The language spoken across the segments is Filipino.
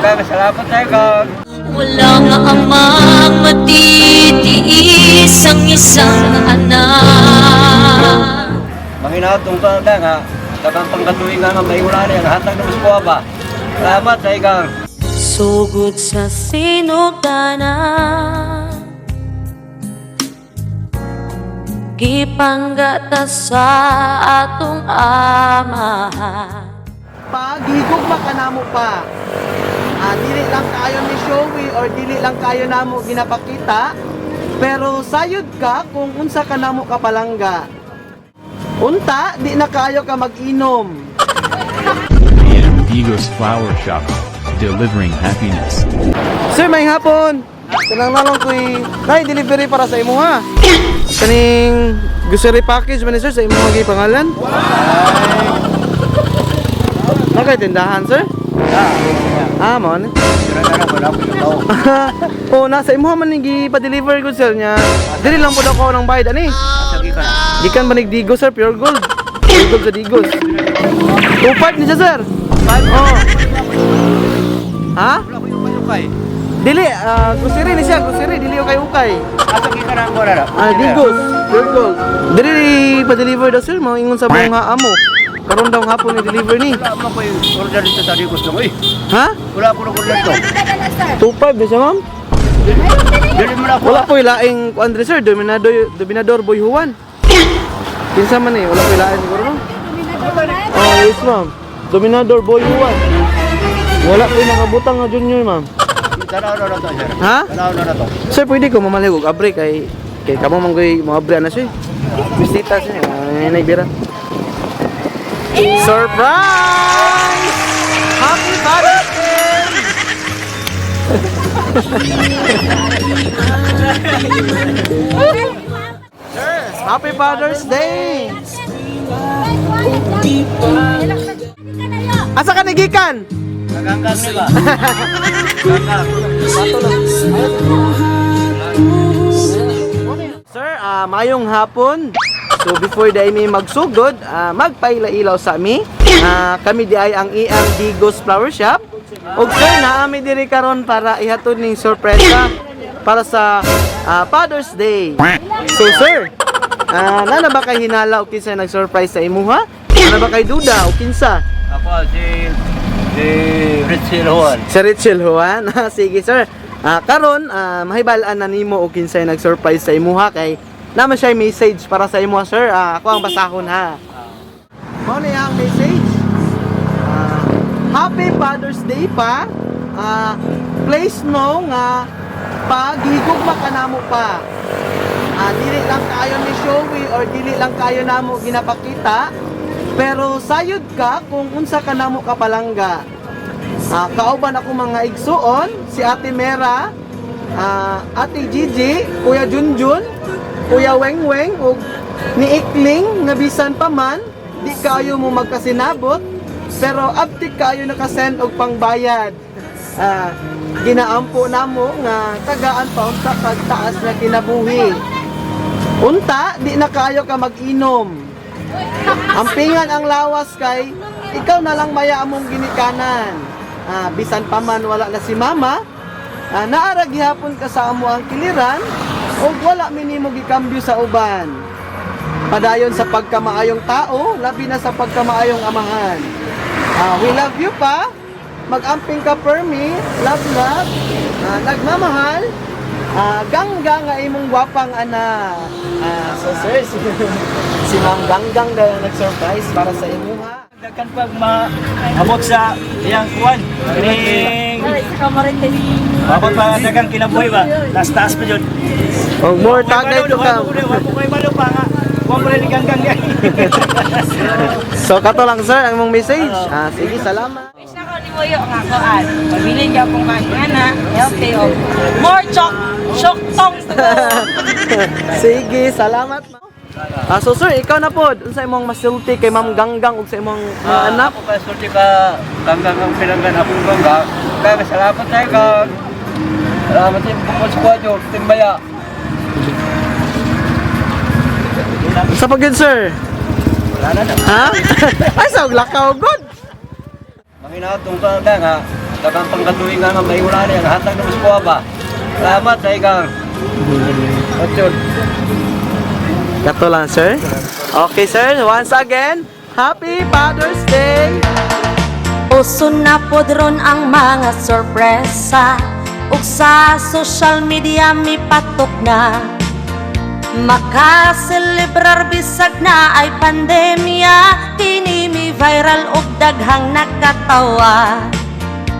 Kaya salamat tayo kag. Wala nga amang matitiis ang isang anak. Manginatong ka nga, takang pangkatuloy nga may wala na yan, hatag na mas ba? Salamat tayo kag. Sugod sa sinugdanan, gipanggata sa atong amahan. Paghigugma ka namo pa. Dili lang kayo ni showy or dili lang kayo namo ginapakita, pero sayod ka kung unsa ka namo kapalangga. Unta, di na kayo ka mag-inom. Digos Flower Shop, delivering happiness. Sir, may hapon. Kanang nalong ko'y delivery para sa imo ha. Kaning grocery package man ni sir sa imo mga pangalan. Nakay tindahan sir? Mo ni. Oh, nasa imo man ni pa-deliver ko sir nya. Dili lang pud ako ng bayad ani. Gikan ba Digos sir, pure gold. Pure gold sa Digos. 2.5 ni siya sir. 5. Oh. Ha? Dili, grocery ni siya, grocery, dili yung ukay. Asa gikan ko na. Digos, pure gold. Dili pa-deliver daw sir, mga ingon sa mga amo. Karon daw hapon ni deliver ni. Wala mo ko yung order dito sa Digos na ko eh. Ha? Wala ko na order to. 2.5 na siya ma'am? Dili mo na ako. Wala po ilaing kuandre sir, Dominador Boy Juan. Kinsa man eh, wala po ilaing siguro no? Oh, yes ma'am. Dominador Boy Juan. Wala po yung nakabutang na junior ma'am. Tanaw na to sir. Ha? Tanaw na to. Sir, pwede ko mamalig og abre kay kamo man koy mo abre na siya. Bisita siya, ay nagbira. Surprise! Happy Father's Day! Sir, Happy Father's Day! Asa ka nagikan? Naganggang ni ba? Ganggang. Sir, mayong hapon. So before dai mi magsugod, magpaila-ilaw sa mi. Kami di ay ang iyang Digos Flower Shop. Og sir, naami diri karon para ihatod ning sorpresa para sa Father's Day. So sir, nana ba kay hinala o kinsa nag-surprise sa imuha? Nana ba kay duda o kinsa? Ako si Richie Juan. Si Richel Juan. Sige sir. Karon mahibalaan na nimo o kinsay nag-surprise sa imuha kay naman siya message para sa imuha sir. Ako ang basahon ha. Mao ni ang message. Happy Father's Day pa. Please know nga paghigugma ka namo pa. Dili lang kayo ni showy or dili lang kayo namo ginapakita, pero sayod ka kung unsa ka namo kapalangga. Kauban ako mga igsuon, si Ate Mera, Ate Gigi, Kuya Junjun, Kuya Wengweng, ug ni Ikling nga bisan pa man di kayo mo magkasinabot, pero abtik kayo nakasend og pangbayad. Ginaampo namo nga tagaan pa unta pagtaas na kinabuhi. Unta, di na kayo ka mag-inom. Ampingan ang lawas kay ikaw na lang maya among ginikanan. Bisan pa man wala na si mama, naara gihapon ka sa amo ang kiliran o wala minimo gikambyo sa uban. Padayon sa pagkamaayong tao, labi na sa pagkamaayong amahan. We love you pa. Mag-amping ka per me. Love, love. Nagmamahal. Gangga nga imong gwapang ana. So sir, si Ma'am Ganggang na nag-surprise para sa imo ha. Dakan pag maabot sa iyang kuwan. Kining abot pa dagang kinabuhi ba? Taas pa jud. Og more tagay to ka. Wa ko kay malo pa nga. Wa mo rin ganggang yan. So kato lang sir ang mong message. Sige, salamat. Isa ko ni Moyo nga koan. Pabili ka kung na, healthy o. More chok tong to go. Sige, salamat. So sir, ikaw na po, unsa imong masulti kay Ma'am Ganggang ug sa imong anak? Ako pa sulti ka ganggang ang pinanggan akong ganggang. Kaya salamat tayo kag. Salamat sa pagpapos ko ajo, timbaya. Sa pagyan sir? Wala na. Ha? Ay, sa lakaw good. Manginatong ka nga, Takang pangkatulingan nga may wala niya. Hatag ng uskuha ba? Salamat sa ikang. Otsun. Kato lang, sir. Okay, sir. Once again, Happy Father's Day! Uso na podron ang mga sorpresa, ug sa social media mi patok na makaselebrar bisag na ay pandemya. Kini mi viral ug daghang nakatawa.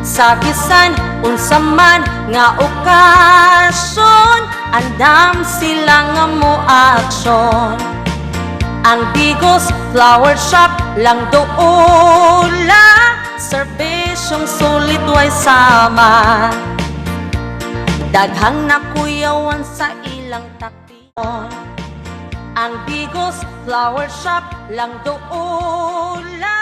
Sa bisan unsa man nga okasyon, andam sila nga mo aksyon. Ang Bigos Flower Shop lang doola, serbisyong sulit way sama. Daghang nakuyawan sa ilang taktion. Ang Bigos Flower Shop lang doola,